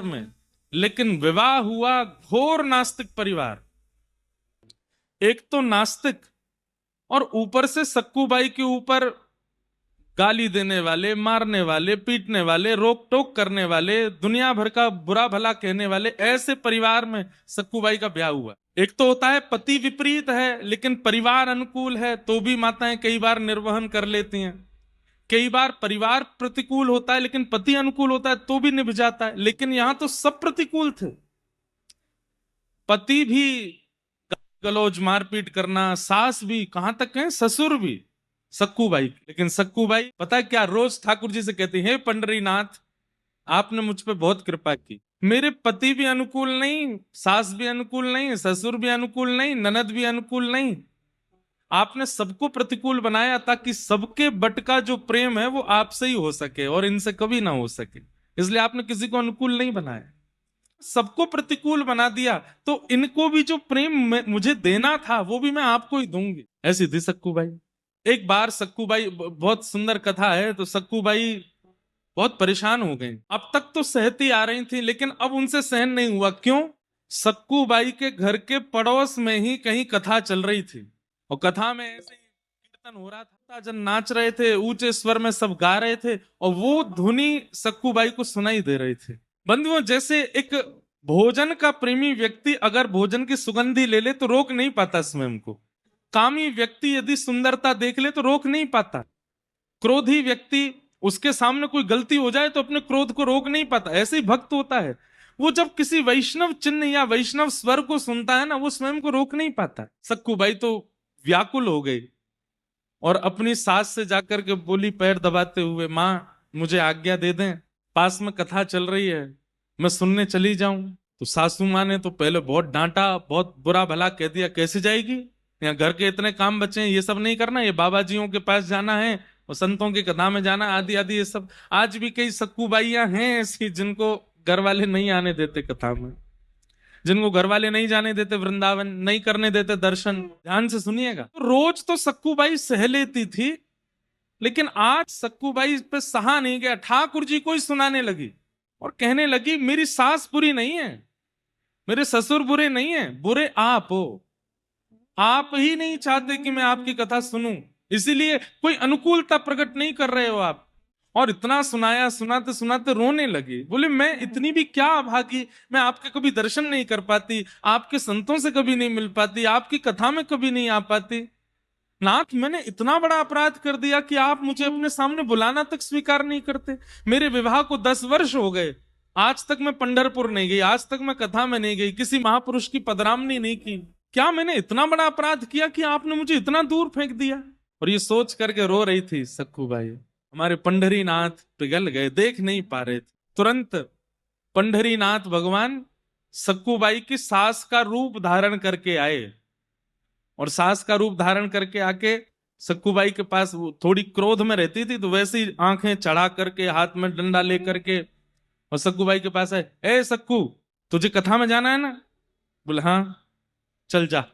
में, लेकिन विवाह हुआ घोर नास्तिक परिवार। एक तो नास्तिक और ऊपर से सक्कूबाई के ऊपर गाली देने वाले, मारने वाले, पीटने वाले, रोक टोक करने वाले, दुनिया भर का बुरा भला कहने वाले, ऐसे परिवार में सक्कूबाई का ब्याह हुआ। एक तो होता है पति विपरीत है लेकिन परिवार अनुकूल है, तो भी माताएं कई बार निर्वहन कर लेती हैं। कई बार परिवार प्रतिकूल होता है लेकिन पति अनुकूल होता है, तो भी निभ जाता है। लेकिन यहां तो सब प्रतिकूल थे। पति भी गलौज मारपीट करना, सास भी, कहां तक है ससुर भी, सक्कूबाई। लेकिन सक्कूबाई पता है क्या, रोज ठाकुर जी से कहती है, पंडरीनाथ आपने मुझ पे बहुत कृपा की। मेरे पति भी अनुकूल नहीं, सास भी अनुकूल नहीं, ससुर भी अनुकूल नहीं, ननद भी अनुकूल नहीं। आपने सबको प्रतिकूल बनाया ताकि सबके बट का जो प्रेम है वो आपसे ही हो सके और इनसे कभी ना हो सके। इसलिए आपने किसी को अनुकूल नहीं बनाया, सबको प्रतिकूल बना दिया। तो इनको भी जो प्रेम मुझे देना था वो भी मैं आपको ही दूंगी। ऐसी थी सक्कूबाई। एक बार सक्कूबाई, बहुत सुंदर कथा है, तो सक्कूबाई बहुत परेशान हो गई। अब तक तो सहती आ रही थी लेकिन अब उनसे सहन नहीं हुआ। क्यों? सक्कूबाई के घर के पड़ोस में ही कहीं कथा चल रही थी और कथा में ऐसे ही कीर्तन हो रहा था, जन नाच रहे थे, ऊंचे स्वर में सब गा रहे थे और वो धुनी सक्कूबाई को सुनाई दे रही थी। बंधुओं, जैसे एक भोजन का प्रेमी व्यक्ति अगर भोजन की सुगंधी ले ले तो रोक नहीं पाता स्वयं को। कामी व्यक्ति यदि सुंदरता देख ले तो रोक नहीं पाता। क्रोधी व्यक्ति, उसके सामने कोई गलती हो जाए तो अपने क्रोध को रोक नहीं पाता। ऐसे ही भक्त होता है, वो जब किसी वैष्णव चिन्ह या वैष्णव स्वर को सुनता है ना, वो स्वयं को रोक नहीं पाता। सक्कूबाई तो व्याकुल हो गई और अपनी सास से जाकर के बोली पैर दबाते हुए, मां मुझे आज्ञा दे दें, पास में कथा चल रही है, मैं सुनने चली जाऊं। तो सासू मां ने तो पहले बहुत डांटा, बहुत बुरा भला कह दिया, कैसे जाएगी, यहाँ घर के इतने काम बचे हैं, ये सब नहीं करना, ये बाबा जियों के पास जाना है और संतों की कथा में जाना, आदि आदि ये सब। आज भी कई सक्कूबाइयां हैं ऐसी जिनको घर वाले नहीं आने देते कथा में, जिनको घर वाले नहीं जाने देते वृंदावन, नहीं करने देते दर्शन। ध्यान से सुनिएगा। तो रोज तो सक्कूबाई सह लेती थी लेकिन आज सक्कूबाई पे सहा नहीं गया। ठाकुर जी को ही सुनाने लगी और कहने लगी, मेरी सास बुरी नहीं है, मेरे ससुर बुरे नहीं है, बुरे आप हो। आप ही नहीं चाहते कि मैं आपकी कथा सुनूं, इसीलिए कोई अनुकूलता प्रकट नहीं कर रहे हो आप। और इतना सुनाया, सुनाते सुनाते रोने लगी। बोले मैं इतनी भी क्या अभागी, मैं आपके कभी दर्शन नहीं कर पाती, आपके संतों से कभी नहीं मिल पाती, आपकी कथा में कभी नहीं आ पाती। नाथ, मैंने इतना बड़ा अपराध कर दिया कि आप मुझे अपने सामने बुलाना तक स्वीकार नहीं करते। मेरे विवाह को 10 वर्ष हो गए, आज तक मैं पंढरपुर नहीं गई, आज तक मैं कथा में नहीं गई, किसी महापुरुष की पदरामनी नहीं की। क्या मैंने इतना बड़ा अपराध किया कि आपने मुझे इतना दूर फेंक दिया? और ये सोच करके रो रही थी सक्कूबाई। हमारे पंढरीनाथ पिघल गए, देख नहीं पा रहे थे। तुरंत पंढरीनाथ भगवान सक्कूबाई की सास का रूप धारण करके आए और सास का रूप धारण करके आके सक्कूबाई के पास, वो थोड़ी क्रोध में रहती थी तो वैसे ही आंखें चढ़ा करके, हाथ में डंडा लेकर के, और सक्कूबाई के पास है, ए सक्कू तुझे कथा में जाना है ना? बोले हाँ, चल जा,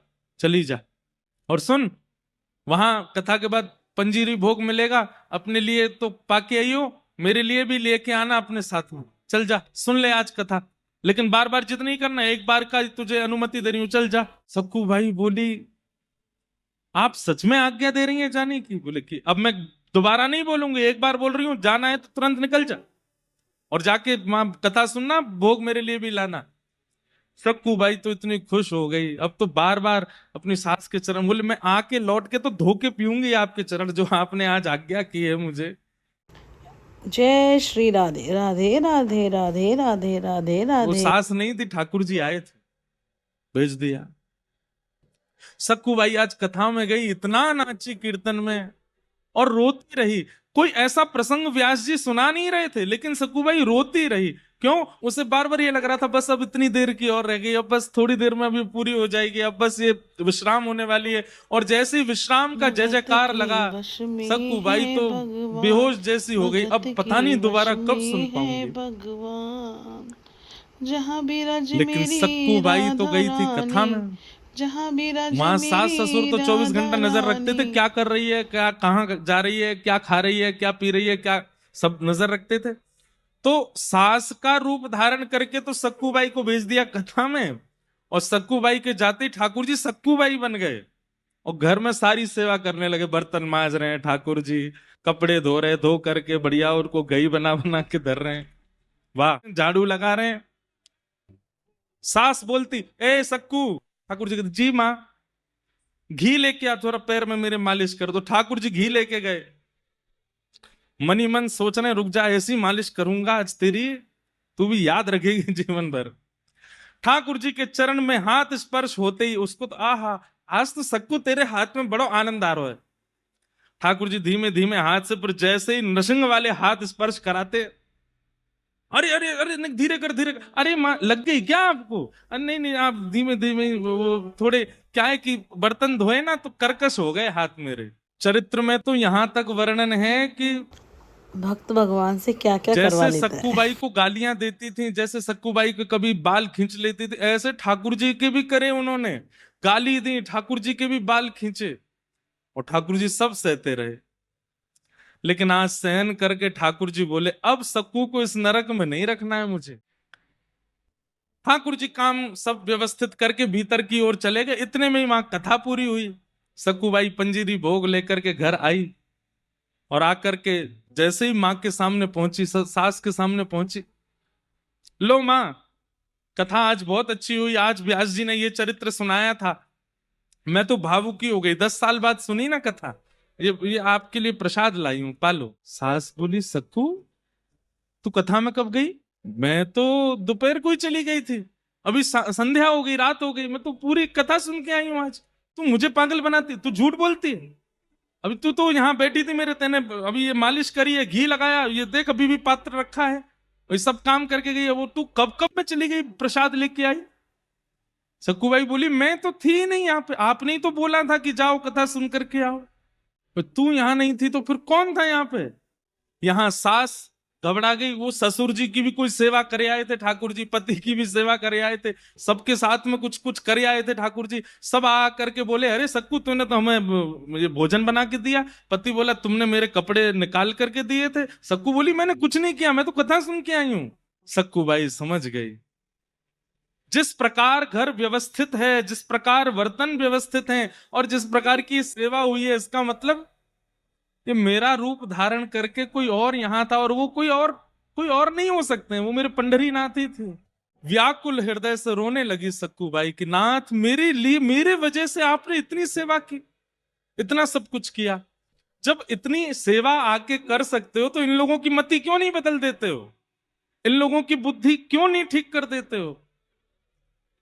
चली जा, और सुन वहां कथा के बाद पंजीरी भोग मिलेगा, अपने लिए तो पाके आइयो, मेरे लिए भी लेके आना अपने साथ में। चल जा, सुन ले आज कथा, लेकिन बार बार जिद नहीं करना, एक बार का तुझे अनुमति दे रही हूं, चल जा। सक्कूबाई बोली, आप सच में आज्ञा दे रही हैं जाने की? बोले कि अब मैं दोबारा नहीं बोलूंगी, एक बार बोल रही हूं, जाना है तो तुरंत निकल जा और जाके वहां कथा सुनना, भोग मेरे लिए भी लाना। सक्कूबाई तो इतनी खुश हो गई, अब तो बार बार अपनी सास के चरण, बोले मैं आके लौट के तो धो के पीऊंगी आपके चरण, जो आपने आज आज्ञा की है मुझे। जय श्री राधे राधे राधे राधे राधे राधे वो राधे। सास नहीं थी, ठाकुर जी आए थे, भेज दिया। सक्कूबाई आज कथा में गई, इतना नाची कीर्तन में और रोती रही। कोई ऐसा प्रसंग व्यास जी सुना नहीं रहे थे लेकिन सक्कूबाई रोती रही। क्यों? उसे बार बार ये लग रहा था बस अब इतनी देर की और रह गई, अब बस थोड़ी देर में अभी पूरी हो जाएगी, अब बस ये विश्राम होने वाली है। और जैसे ही विश्राम का जय जयकार लगा, सक्कूबाई तो बेहोश जैसी हो गई। अब पता नहीं दोबारा कब सुन पाऊंगी। भगवान जहाँ भी राज लेकिन मेरी सक्कूबाई तो गई थी कथा राधारानी, में। जहाँ भी राज वहां सास ससुर मेरी तो 24 घंटा नजर रखते थे, राधारानी। क्या कर रही है, क्या कहाँ जा रही है, क्या खा रही है, क्या पी रही है, क्या सब नजर रखते थे। तो सास का रूप धारण करके तो सक्कूबाई को भेज दिया कथा में, और सक्कूबाई के जाते ही ठाकुर जी सक्कूबाई बन गए और घर में सारी सेवा करने लगे। बर्तन मांज रहे हैं ठाकुर जी, कपड़े धो रहे, धो करके बढ़िया उनको गई बना बना के धर रहे हैं, वाह, झाड़ू लगा रहे हैं। सास बोलती, ए सक्कू, ठाकुर जी कहते, जी मां, घी लेके आ, थोड़ा पैर में मेरे मालिश कर दो। ठाकुर जी घी लेके गए, मनी मन सोच रहे, रुक जा, ऐसी मालिश करूंगा आज तेरी, तू भी याद रखेगी जीवन भर। ठाकुर जी के चरण में हाथ स्पर्श होते ही उसको तो आहा, आज तो सक्कू तेरे हाथ में बड़ो आनंद आ रहा है। ठाकुर जी धीमे धीमे हाथ से, पर जैसे ही नृसिंह वाले हाथ स्पर्श कराते, अरे अरे अरे नहीं, धीरे कर धीरे कर, अरे माँ लग गई क्या आपको? अरे नहीं नहीं, आप धीमे धीमे, वो थोड़े क्या है कि बर्तन धोए ना तो कर्कश हो गए हाथ मेरे। चरित्र में तो यहां तक वर्णन है कि भक्त भगवान से क्या क्या करवा जैसे लेता है। सक्कूबाई को गालियां देती थी, जैसे सक्कूबाई को कभी बाल खींच लेती थी, ऐसे ठाकुर जी के भी करे उन्होंने, गाली दी, ठाकुर जी के भी बाल खींचे, और ठाकुर जी सब सहते रहे। लेकिन आज सहन करके ठाकुर जी बोले, अब सक्कू को इस नरक में नहीं रखना है मुझे। ठाकुर जी काम सब व्यवस्थित करके भीतर की ओर चले गए। इतने में ही वहां कथा पूरी हुई। सक्कूबाई पंजीरी भोग लेकर के घर आई, और आकर के जैसे ही मां के सामने पहुंची, सास के सामने पहुंची, लो मां, कथा आज बहुत अच्छी हुई, आज व्यास जी ने ये चरित्र सुनाया था, मैं तो भावुकी हो गई, 10 साल बाद सुनी ना कथा, ये आपके लिए प्रसाद लाई हूं, पालो। सास बोली, सक्कू तू कथा में कब गई? मैं तो दोपहर को ही चली गई थी, अभी संध्या हो गई, रात हो गई, मैं तो पूरी कथा सुन के आई हूं आज। तू मुझे पागल बनाती, तू झूठ बोलती है। अभी तू तो यहाँ बैठी थी मेरे, तेने अभी ये मालिश करी है, घी लगाया, ये देख अभी भी पात्र रखा है, ये सब काम करके गई है वो, तू कब कब में चली गई प्रसाद लेके आई? सक्कूबाई बोली, मैं तो थी नहीं यहाँ पे, आपने ही तो बोला था कि जाओ कथा सुन करके आओ, तू यहाँ नहीं थी तो फिर कौन था यहाँ पे? यहाँ सास घबरा गई, वो ससुर जी की भी कोई सेवा करे आए थे ठाकुर जी, पति की भी सेवा करे आए थे, सबके साथ में कुछ कुछ करे आए थे ठाकुर जी। सब आ करके बोले, अरे सक्कू तूने तो हमें मुझे भोजन बना के दिया। पति बोला, तुमने मेरे कपड़े निकाल करके दिए थे। सक्कू बोली, मैंने कुछ नहीं किया, मैं तो कथा सुन के आई हूं। सक्कूबाई समझ गई, जिस प्रकार घर व्यवस्थित है, जिस प्रकार वर्तन व्यवस्थित है, और जिस प्रकार की सेवा हुई है, इसका मतलब ये मेरा रूप धारण करके कोई और यहां था, और वो कोई और नहीं हो सकते हैं, वो मेरे पंढरीनाथ ही थे। व्याकुल हृदय से रोने लगी सक्कूबाई कि नाथ, मेरे लिए, मेरे वजह से आपने इतनी सेवा की, इतना सब कुछ किया, जब इतनी सेवा आके कर सकते हो तो इन लोगों की मति क्यों नहीं बदल देते हो, इन लोगों की बुद्धि क्यों नहीं ठीक कर देते हो?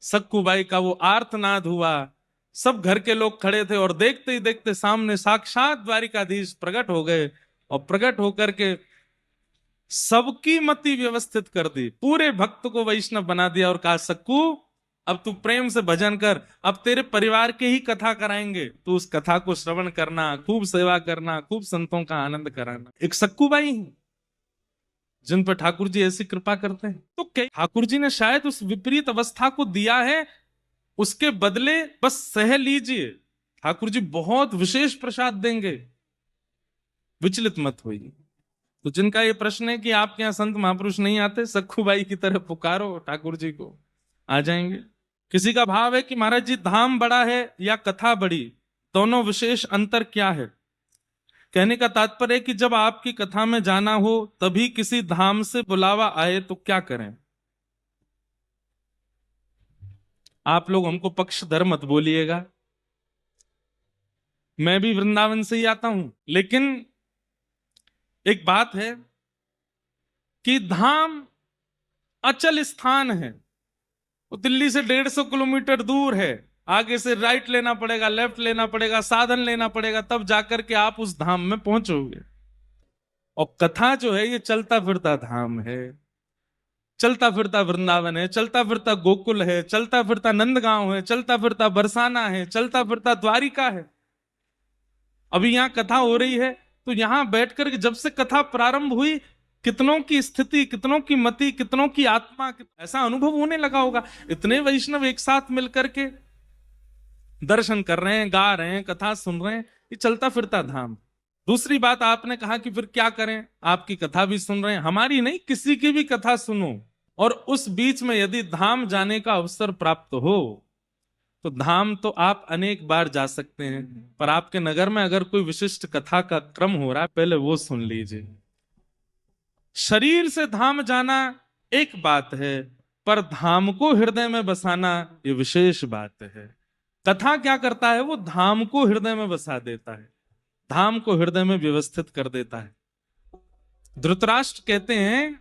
सक्कूबाई का वो आर्तनाद हुआ, सब घर के लोग खड़े थे, और देखते ही देखते सामने साक्षात द्वारिकाधीश प्रकट हो गए, और प्रकट होकर के सबकी मति व्यवस्थित कर दी, पूरे भक्त को वैष्णव बना दिया, और कहा, सक्कू अब तू प्रेम से भजन कर, अब तेरे परिवार के ही कथा कराएंगे, तू उस कथा को श्रवण करना, खूब सेवा करना, खूब संतों का आनंद कराना। एक सक्कूबाई है जिन पर ठाकुर जी ऐसी कृपा करते हैं। तो क्या ठाकुर जी ने शायद उस विपरीत अवस्था को दिया है, उसके बदले बस सह लीजिए, ठाकुर जी बहुत विशेष प्रसाद देंगे, विचलित मत होइए। तो जिनका ये प्रश्न है कि आपके यहां संत महापुरुष नहीं आते, सक्कूबाई की तरह पुकारो, ठाकुर जी को आ जाएंगे। किसी का भाव है कि महाराज जी धाम बड़ा है या कथा बड़ी, दोनों विशेष अंतर क्या है? कहने का तात्पर्य है कि जब आपकी कथा में जाना हो, तभी किसी धाम से बुलावा आए तो क्या करें? आप लोग हमको पक्षधर मत बोलिएगा, मैं भी वृंदावन से ही आता हूं, लेकिन एक बात है कि धाम अचल स्थान है, वो दिल्ली से 150 किलोमीटर दूर है, आगे से राइट लेना पड़ेगा, लेफ्ट लेना पड़ेगा, साधन लेना पड़ेगा, तब जाकर के आप उस धाम में पहुंचोगे। और कथा जो है ये चलता फिरता धाम है, चलता फिरता वृंदावन है, चलता फिरता गोकुल है, चलता फिरता नंदगांव है, चलता फिरता बरसाना है, चलता फिरता द्वारिका है। अभी यहां कथा हो रही है, तो यहां बैठकर के जब से कथा प्रारंभ हुई, कितनों की स्थिति, कितनों की मति, कितनों की आत्मा, ऐसा अनुभव होने लगा होगा। इतने वैष्णव एक साथ मिलकर के दर्शन कर रहे हैं, गा रहे हैं, कथा सुन रहे हैं, ये चलता फिरता धाम। दूसरी बात आपने कहा कि फिर क्या करें, आपकी कथा भी सुन रहे हैं, हमारी नहीं किसी की भी कथा सुनो, और उस बीच में यदि धाम जाने का अवसर प्राप्त हो तो धाम तो आप अनेक बार जा सकते हैं, पर आपके नगर में अगर कोई विशिष्ट कथा का क्रम हो रहा है पहले वो सुन लीजिए। शरीर से धाम जाना एक बात है, पर धाम को हृदय में बसाना ये विशेष बात है। कथा क्या करता है, वो धाम को हृदय में बसा देता है, धाम को हृदय में व्यवस्थित कर देता है। धृतराष्ट्र कहते हैं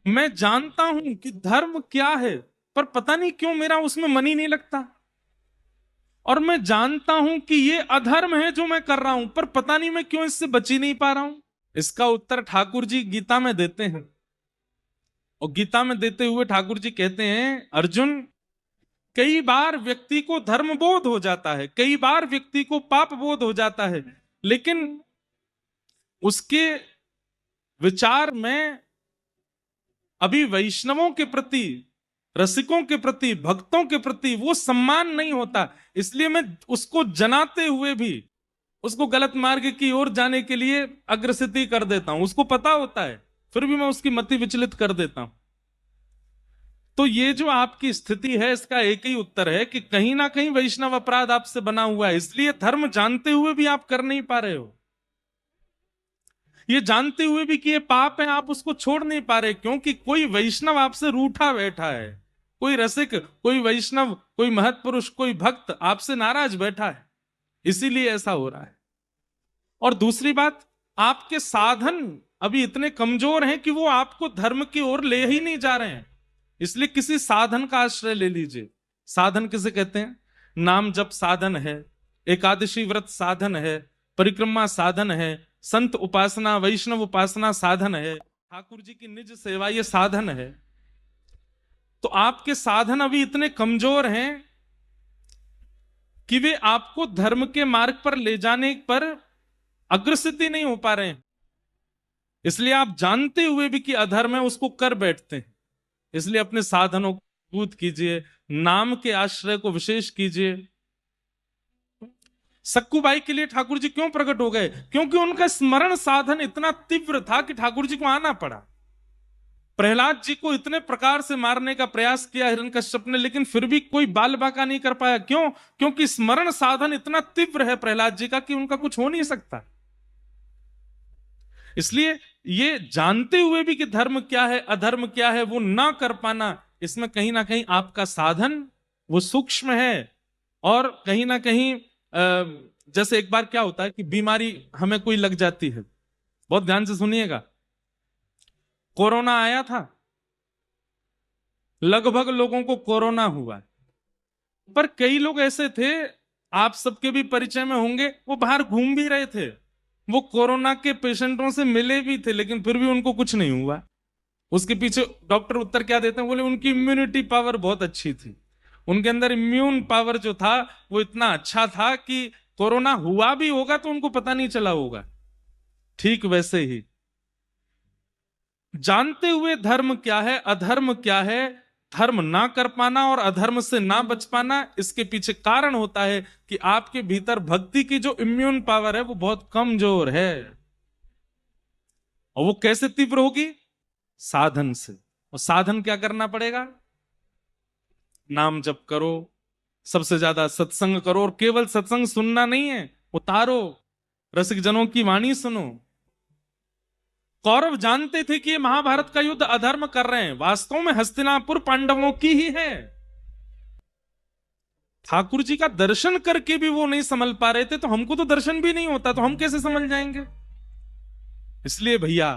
मैं जानता हूं कि धर्म क्या है, पर पता नहीं क्यों मेरा उसमें मन ही नहीं लगता, और मैं जानता हूं कि ये अधर्म है जो मैं कर रहा हूं, पर पता नहीं मैं क्यों इससे बच ही नहीं पा रहा हूं। इसका उत्तर ठाकुर जी गीता में देते हैं, और गीता में देते हुए ठाकुर जी कहते हैं अर्जुन, कई बार व्यक्ति को धर्म बोध हो जाता है, कई बार व्यक्ति को पाप बोध हो जाता है, लेकिन उसके विचार में अभी वैष्णवों के प्रति, रसिकों के प्रति, भक्तों के प्रति वो सम्मान नहीं होता, इसलिए मैं उसको जनाते हुए भी उसको गलत मार्ग की ओर जाने के लिए अग्रसित कर देता हूं। उसको पता होता है फिर भी मैं उसकी मति विचलित कर देता हूं। तो ये जो आपकी स्थिति है इसका एक ही उत्तर है कि कहीं ना कहीं वैष्णव अपराध आपसे बना हुआ है, इसलिए धर्म जानते हुए भी आप कर नहीं पा रहे हो, ये जानते हुए भी कि ये पाप है आप उसको छोड़ नहीं पा रहे, क्योंकि कोई वैष्णव आपसे रूठा बैठा है, कोई रसिक, कोई वैष्णव, कोई महत्पुरुष, कोई भक्त आपसे नाराज बैठा है, इसीलिए ऐसा हो रहा है। और दूसरी बात, आपके साधन अभी इतने कमजोर हैं कि वो आपको धर्म की ओर ले ही नहीं जा रहे हैं, इसलिए किसी साधन का आश्रय ले लीजिए। साधन किसे कहते हैं? नाम जप साधन है, एकादशी व्रत साधन है, परिक्रमा साधन है, संत उपासना, वैष्णव उपासना साधन है, ठाकुर जी की निज सेवा ये साधन है। तो आपके साधन अभी इतने कमजोर हैं कि वे आपको धर्म के मार्ग पर ले जाने पर अग्रसित नहीं हो पा रहे हैं, इसलिए आप जानते हुए भी कि अधर्म है उसको कर बैठते हैं। इसलिए अपने साधनों को मजबूत कीजिए, नाम के आश्रय को विशेष कीजिए। सक्कूबाई के लिए ठाकुर जी क्यों प्रकट हो गए? क्योंकि उनका स्मरण साधन इतना तीव्र था कि ठाकुर जी को आना पड़ा। प्रहलाद जी को इतने प्रकार से मारने का प्रयास किया हिरण्यकश्यप ने, लेकिन फिर भी कोई बाल बाका नहीं कर पाया। क्यों? क्योंकि स्मरण साधन इतना तीव्र है प्रहलाद जी का कि उनका कुछ हो नहीं सकता। इसलिए ये जानते हुए भी कि धर्म क्या है, अधर्म क्या है, वो ना कर पाना, इसमें कहीं ना कहीं आपका साधन वो सूक्ष्म है। और कहीं ना कहीं जैसे एक बार क्या होता है कि बीमारी हमें कोई लग जाती है, बहुत ध्यान से सुनिएगा। कोरोना आया था, लगभग लोगों को कोरोना हुआ, पर कई लोग ऐसे थे, आप सबके भी परिचय में होंगे, वो बाहर घूम भी रहे थे, वो कोरोना के पेशेंटों से मिले भी थे, लेकिन फिर भी उनको कुछ नहीं हुआ। उसके पीछे डॉक्टर उत्तर क्या देते हैं? बोले उनकी इम्यूनिटी पावर बहुत अच्छी थी, उनके अंदर इम्यून पावर जो था वो इतना अच्छा था कि कोरोना हुआ भी होगा तो उनको पता नहीं चला होगा। ठीक वैसे ही जानते हुए धर्म क्या है, अधर्म क्या है, धर्म ना कर पाना और अधर्म से ना बच पाना, इसके पीछे कारण होता है कि आपके भीतर भक्ति की जो इम्यून पावर है वो बहुत कमजोर है। और वो कैसे तीव्र होगी? साधन से। और साधन क्या करना पड़ेगा? नाम जप करो, सबसे ज्यादा सत्संग करो, और केवल सत्संग सुनना नहीं है, उतारो, रसिक जनों की वाणी सुनो। कौरव जानते थे कि ये महाभारत का युद्ध अधर्म कर रहे हैं, वास्तव में हस्तिनापुर पांडवों की ही है। ठाकुर जी का दर्शन करके भी वो नहीं समझ पा रहे थे, तो हमको तो दर्शन भी नहीं होता, तो हम कैसे समझ जाएंगे? इसलिए भैया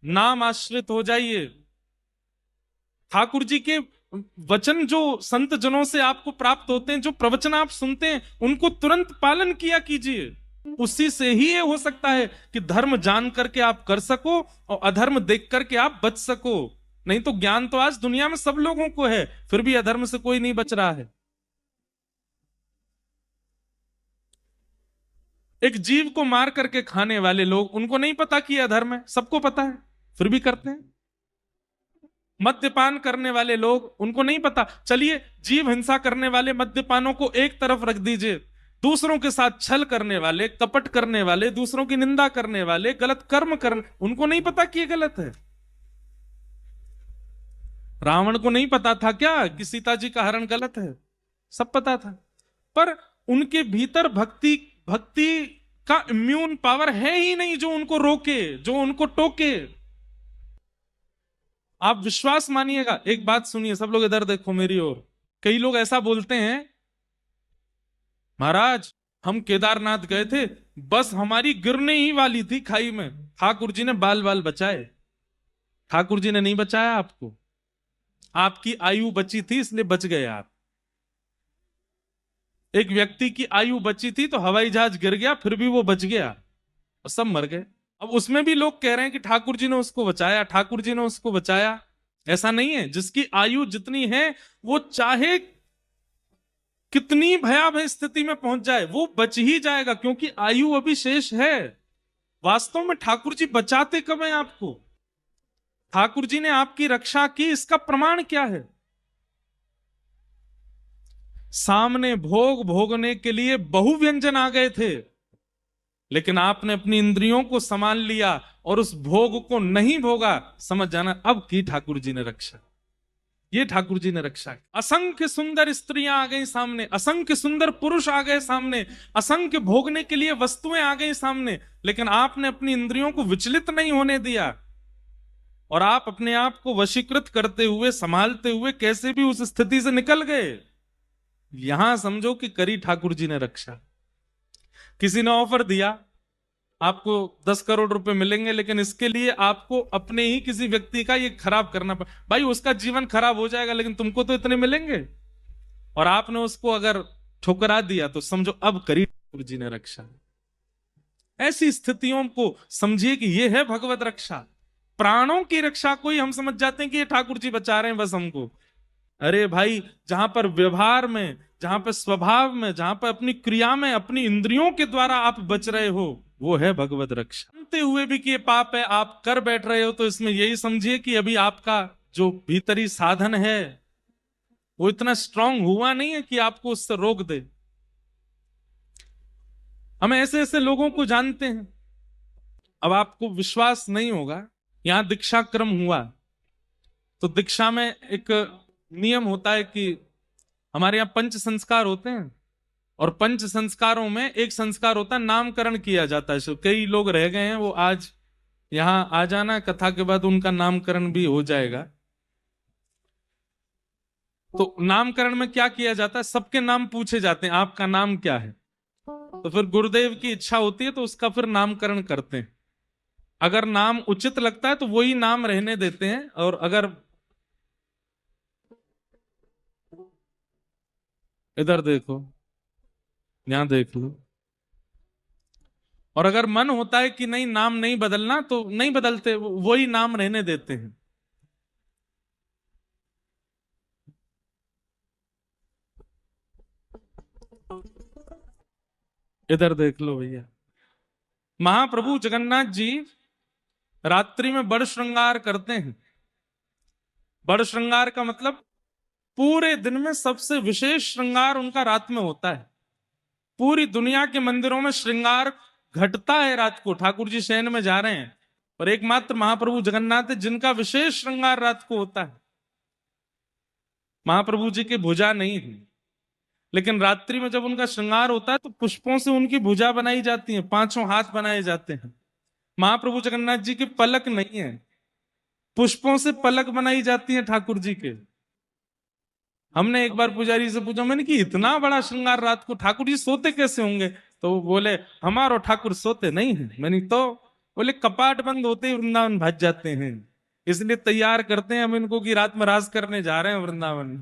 नाम आश्रित हो जाइए। ठाकुर जी के वचन जो संत जनों से आपको प्राप्त होते हैं, जो प्रवचन आप सुनते हैं, उनको तुरंत पालन किया कीजिए। उसी से ही ये हो सकता है कि धर्म जान करके आप कर सको और अधर्म देख करके आप बच सको। नहीं तो ज्ञान तो आज दुनिया में सब लोगों को है, फिर भी अधर्म से कोई नहीं बच रहा है। एक जीव को मार करके खाने वाले लोग, उनको नहीं पता कि यह अधर्म है, सबको पता है, फिर भी करते हैं। मद्यपान करने वाले लोग, उनको नहीं पता, चलिए जीव हिंसा करने वाले मद्यपानों को एक तरफ रख दीजिए, दूसरों के साथ छल करने वाले, कपट करने वाले, दूसरों की निंदा करने वाले, गलत कर्म करने, उनको नहीं पता कि ये गलत है। रावण को नहीं पता था क्या कि सीता जी का हरण गलत है? सब पता था, पर उनके भीतर भक्ति भक्ति का इम्यून पावर है ही नहीं जो उनको रोके, जो उनको टोके। आप विश्वास मानिएगा, एक बात सुनिए, सब लोग इधर देखो मेरी ओर। कई लोग ऐसा बोलते हैं, महाराज हम केदारनाथ गए थे, बस हमारी गिरने ही वाली थी खाई में, ठाकुर जी ने बाल बाल बचाए। ठाकुर जी ने नहीं बचाया आपको, आपकी आयु बची थी इसलिए बच गए आप। एक व्यक्ति की आयु बची थी तो हवाई जहाज गिर गया, फिर भी वो बच गया और सब मर गए। अब उसमें भी लोग कह रहे हैं कि ठाकुर जी ने उसको बचाया, ठाकुर जी ने उसको बचाया। ऐसा नहीं है। जिसकी आयु जितनी है वो चाहे कितनी भयावह स्थिति में पहुंच जाए वो बच ही जाएगा, क्योंकि आयु अभी शेष है। वास्तव में ठाकुर जी बचाते कब हैं आपको? ठाकुर जी ने आपकी रक्षा की, इसका प्रमाण क्या है? सामने भोग भोगने के लिए बहु व्यंजन आ गए थे, लेकिन आपने अपनी इंद्रियों को संभाल लिया और उस भोग को नहीं भोगा। समझ जाना अब की ठाकुर जी ने रक्षा, ये ठाकुर जी ने रक्षा की। असंख्य सुंदर स्त्रियां आ गई सामने, असंख्य सुंदर पुरुष आ गए सामने, असंख्य भोगने के लिए वस्तुएं आ गई सामने, लेकिन आपने अपनी इंद्रियों को विचलित नहीं होने दिया और आप अपने आप को वशीकृत करते हुए, संभालते हुए कैसे भी उस स्थिति से निकल गए। यहां समझो कि करी ठाकुर जी ने रक्षा। किसी ने ऑफर दिया आपको 10 करोड़ रुपए मिलेंगे, लेकिन इसके लिए आपको अपने ही किसी व्यक्ति का ये खराब करना पड़ा। भाई उसका जीवन खराब हो जाएगा, लेकिन तुमको तो इतने मिलेंगे, और आपने उसको अगर ठुकरा दिया तो समझो अब करी ठाकुर जी ने रक्षा। ऐसी स्थितियों को समझिए कि ये है भगवत रक्षा। प्राणों की रक्षा कोई हम समझ जाते हैं कि ये ठाकुर जी बचा रहे हैं बस हमको। अरे भाई, जहां पर व्यवहार में, जहां पर स्वभाव में, जहां पर अपनी क्रिया में, अपनी इंद्रियों के द्वारा आप बच रहे हो, वो है भगवत रक्षा। जानते हुए भी कि ये पाप है, आप कर बैठ रहे हो, तो इसमें यही समझिए कि अभी आपका जो भीतरी साधन है वो इतना स्ट्रांग हुआ नहीं है कि आपको उससे रोक दे। हम ऐसे ऐसे लोगों को जानते हैं। अब आपको विश्वास नहीं होगा, यहां दीक्षा क्रम हुआ तो दीक्षा में एक नियम होता है कि हमारे यहाँ पंच संस्कार होते हैं, और पंच संस्कारों में एक संस्कार होता है नामकरण किया जाता है। कई लोग रह गए हैं, वो आज यहां आ जाना, कथा के बाद उनका नामकरण भी हो जाएगा। तो नामकरण में क्या किया जाता है, सबके नाम पूछे जाते हैं, आपका नाम क्या है? तो फिर गुरुदेव की इच्छा होती है तो उसका फिर नामकरण करते हैं। अगर नाम उचित लगता है तो वही नाम रहने देते हैं, और अगर इधर देखो, यहां देख लो, और अगर मन होता है कि नहीं नाम नहीं बदलना तो नहीं बदलते, वही नाम रहने देते हैं। इधर देख लो भैया, महाप्रभु जगन्नाथ जी रात्रि में बड़ श्रृंगार करते हैं। बड़ श्रृंगार का मतलब पूरे दिन में सबसे विशेष श्रृंगार उनका रात में होता है। पूरी दुनिया के मंदिरों में श्रृंगार घटता है रात को, ठाकुर जी शयन में जा रहे हैं, और एकमात्र महाप्रभु जगन्नाथ है जिनका विशेष श्रृंगार रात को होता है। महाप्रभु जी की भुजा नहीं है, लेकिन रात्रि में जब उनका श्रृंगार होता है तो पुष्पों से उनकी भुजा बनाई जाती है, 5 हाथ बनाए जाते हैं। महाप्रभु जगन्नाथ जी की पलक नहीं है, पुष्पों से पलक बनाई जाती है ठाकुर जी के। हमने एक बार पुजारी से पूछा, मैंने कि इतना बड़ा श्रृंगार रात को ठाकुर जी सोते कैसे होंगे? तो वो बोले हमारो ठाकुर सोते नहीं है। मैंने तो बोले कपाट बंद होते ही वृंदावन भाग जाते हैं, इसलिए तैयार करते हैं हम इनको कि रात में राज करने जा रहे हैं वृंदावन।